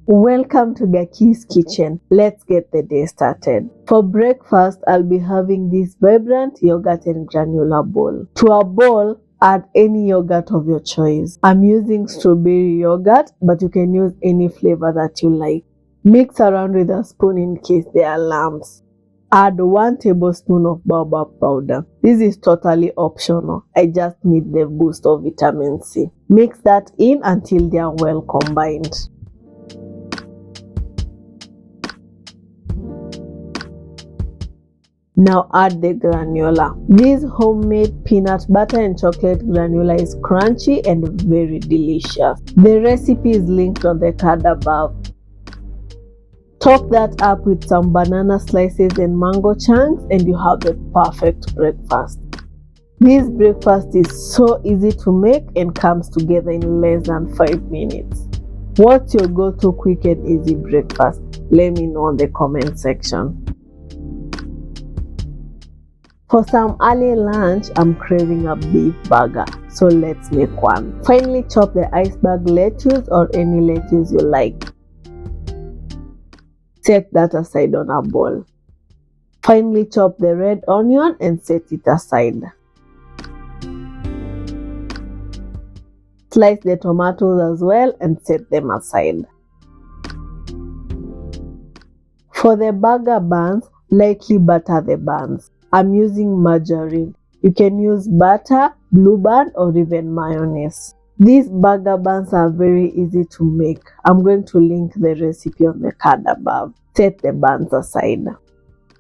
Welcome to Gakii's kitchen. Let's get the day started. For breakfast, I'll be having this vibrant yogurt and granola bowl. To a bowl, add any yogurt of your choice. I'm using strawberry yogurt, but you can use any flavor that you like. Mix around with a spoon in case there are lumps. Add 1 tablespoon of baobab powder. This is totally optional. I just need the boost of vitamin C. Mix that in until they are well combined. Now add the granola. This homemade peanut butter and chocolate granola is crunchy and very delicious. The recipe is linked on the card above. Top that up with some banana slices and mango chunks and you have the perfect breakfast. This breakfast is so easy to make and comes together in less than 5 minutes. What's your go-to quick and easy breakfast? Let me know in the comment section. For some early lunch, I'm craving a beef burger, so let's make one. Finely chop the iceberg lettuce or any lettuce you like. Set that aside on a bowl. Finely chop the red onion and set it aside. Slice the tomatoes as well and set them aside. For the burger buns, lightly butter the buns. I'm using margarine. You can use butter, Blue Band, or even mayonnaise. These burger buns are very easy to make. I'm going to link the recipe on the card above. Set the buns aside.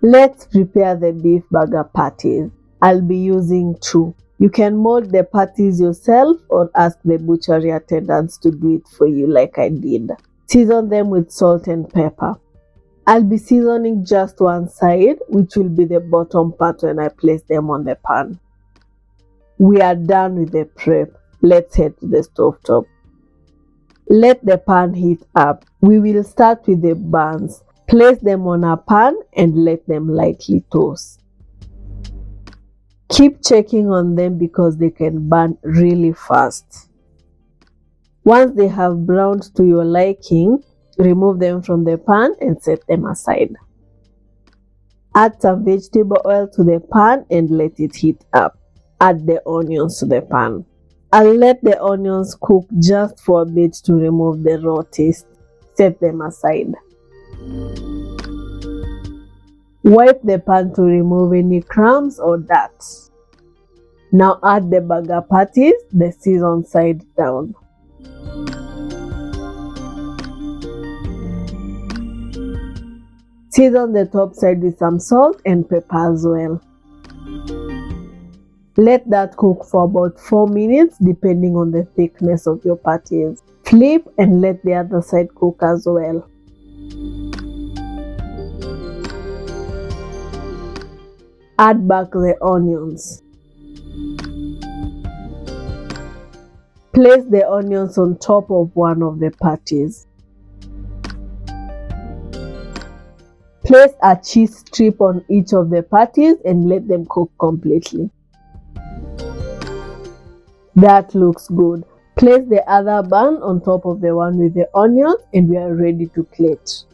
Let's prepare the beef burger patties. I'll be using 2. You can mold the patties yourself or ask the butchery attendants to do it for you like I did. Season them with salt and pepper. I'll be seasoning just one side, which will be the bottom part when I place them on the pan. We are done with the prep. Let's head to the stove top. Let the pan heat up. We will start with the buns. Place them on a pan and let them lightly toast. Keep checking on them because they can burn really fast. Once they have browned to your liking, remove them from the pan and set them aside. Add some vegetable oil to the pan and let it heat up. Add the onions to the pan. I'll let the onions cook just for a bit to remove the raw taste. Set them aside. Wipe the pan to remove any crumbs or dirt. Now add the burger patties, the seasoned side down. Season the top side with some salt and pepper as well. Let that cook for about 4 minutes depending on the thickness of your patties. Flip and let the other side cook as well. Add back the onions. Place the onions on top of one of the patties. Place a cheese strip on each of the patties and let them cook completely. That looks good. Place the other bun on top of the one with the onions and we are ready to plate.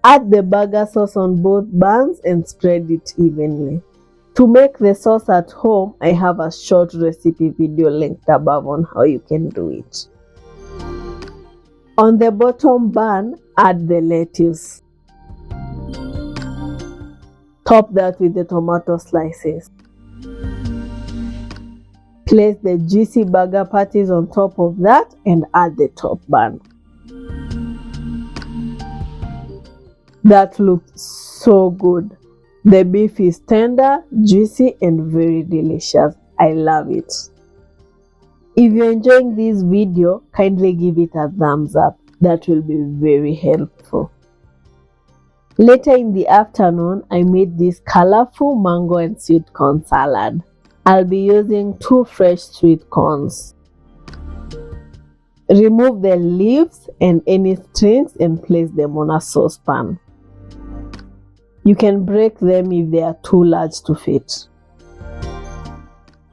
Add the burger sauce on both buns and spread it evenly. To make the sauce at home, I have a short recipe video linked above on how you can do it. On the bottom bun, add the lettuce. Top that with the tomato slices. Place the juicy burger patties on top of that and add the top bun. That looks so good. The beef is tender, juicy, and very delicious. I love it. If you're enjoying this video, kindly give it a thumbs up. That will be very helpful. Later in the afternoon, I made this colorful mango and sweet corn salad. I'll be using 2 fresh sweet corns. Remove the leaves and any strings and place them on a saucepan. You can break them if they are too large to fit.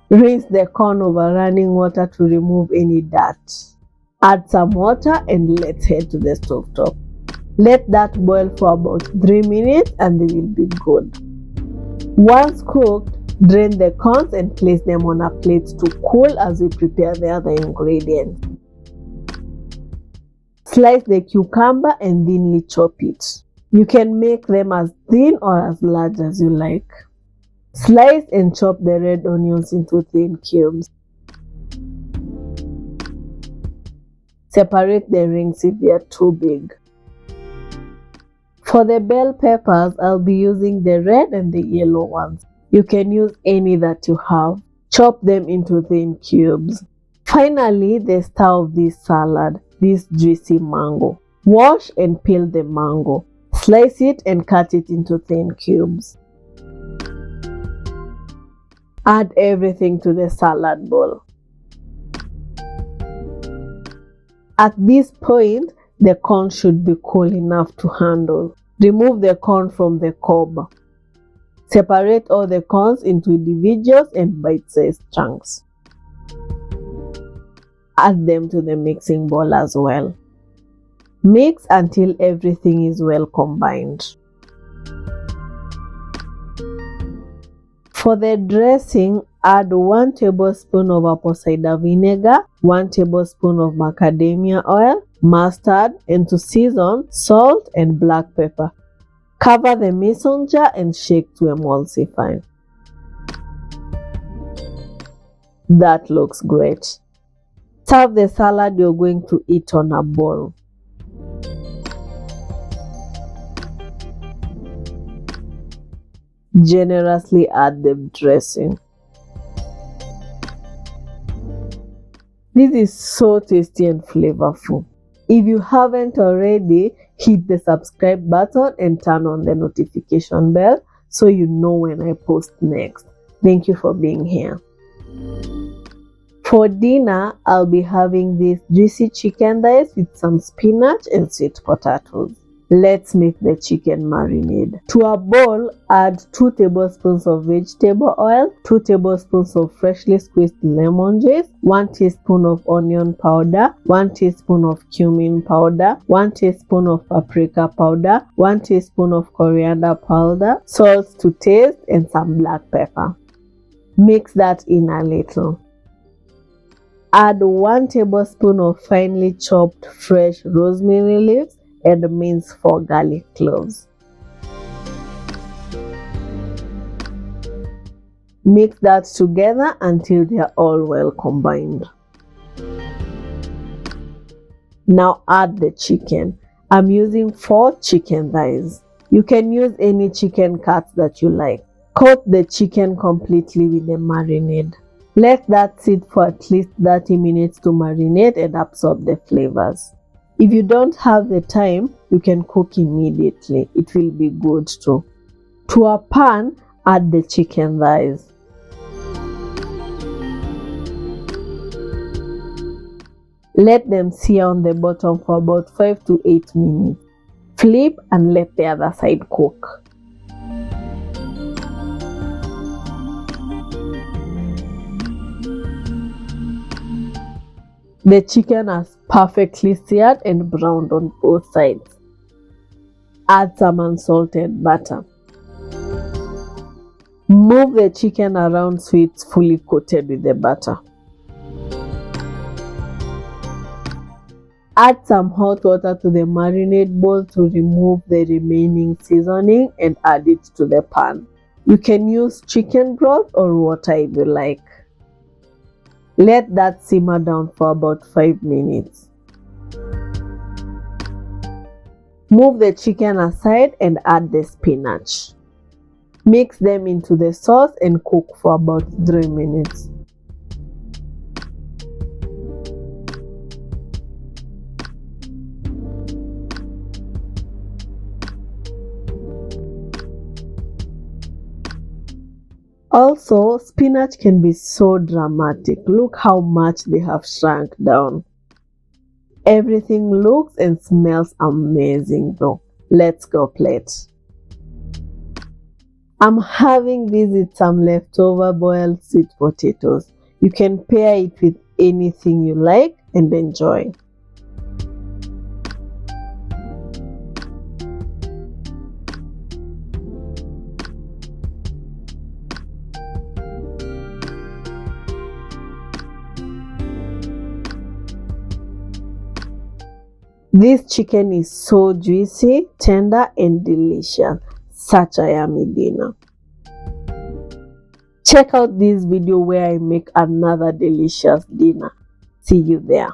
Rinse the corn over running water to remove any dirt. Add some water and let's head to the stove top. Let that boil for about 3 minutes and they will be good. Once cooked, drain the corns and place them on a plate to cool as we prepare the other ingredients. Slice the cucumber and thinly chop it. You can make them as thin or as large as you like. Slice and chop the red onions into thin cubes. Separate the rings if they are too big. For the bell peppers, I'll be using the red and the yellow ones. You can use any that you have. Chop them into thin cubes. Finally, the star of this salad, this juicy mango. Wash and peel the mango. Slice it and cut it into thin cubes. Add everything to the salad bowl. At this point, the corn should be cool enough to handle. Remove the corn from the cob. Separate all the corns into individuals and bite-sized chunks. Add them to the mixing bowl as well. Mix until everything is well combined. For the dressing, add 1 tablespoon of apple cider vinegar, 1 tablespoon of macadamia oil, mustard, and to season, salt and black pepper. Cover the mason jar and shake to emulsify. That looks great. Serve the salad you're going to eat on a bowl. Generously add the dressing. This is so tasty and flavorful. If you haven't already, hit the subscribe button and turn on the notification bell so you know when I post next. Thank you for being here. For dinner, I'll be having this juicy chicken thighs with some spinach and sweet potatoes. Let's make the chicken marinade. To a bowl, add 2 tablespoons of vegetable oil, 2 tablespoons of freshly squeezed lemon juice, 1 teaspoon of onion powder, 1 teaspoon of cumin powder, 1 teaspoon of paprika powder, 1 teaspoon of coriander powder, salt to taste, and some black pepper. Mix that in a little. Add 1 tablespoon of finely chopped fresh rosemary leaves and mince 4 garlic cloves. Mix that together until they are all well combined. Now add the chicken. I'm using 4 chicken thighs. You can use any chicken cuts that you like. Coat the chicken completely with the marinade. Let that sit for at least 30 minutes to marinate and absorb the flavors. If you don't have the time, you can cook immediately. It will be good too. To a pan, add the chicken thighs. Let them sear on the bottom for about 5 to 8 minutes. Flip and let the other side cook. The chicken has perfectly seared and browned on both sides. Add some unsalted butter. Move the chicken around so it's fully coated with the butter. Add some hot water to the marinade bowl to remove the remaining seasoning and add it to the pan. You can use chicken broth or water if you like. Let that simmer down for about 5 minutes. Move the chicken aside and add the spinach. Mix them into the sauce and cook for about 3 minutes. Also, spinach can be so dramatic. Look how much they have shrunk down. Everything looks and smells amazing though. Let's go plate. I'm having this with some leftover boiled sweet potatoes. You can pair it with anything you like and enjoy. This chicken is so juicy, tender, and delicious. Such a yummy dinner. Check out this video where I make another delicious dinner. See you there.